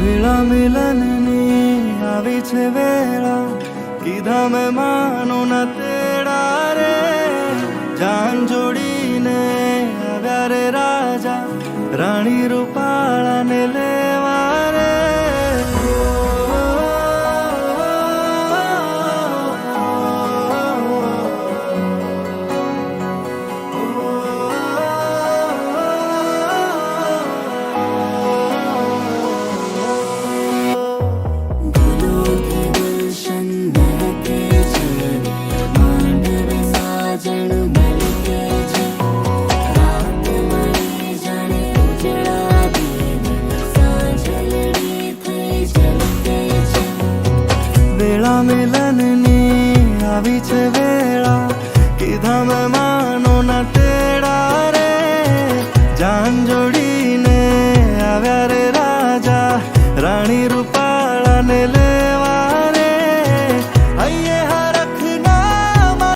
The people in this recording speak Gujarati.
વેળા મિલનની આવી છે વેળા, કીધા મેં માનો ના તેડા રે. જાન જોડીને આવ્યા રે રાજા, રાણી રૂપાળાને લેવા રે. વેળા મિલનની આવી છે વેળા, કીધા મેં માનો ના તેડા રે. જાન જોડીને આવ્યા રે રાજા, રાણી રૂપાળાને લે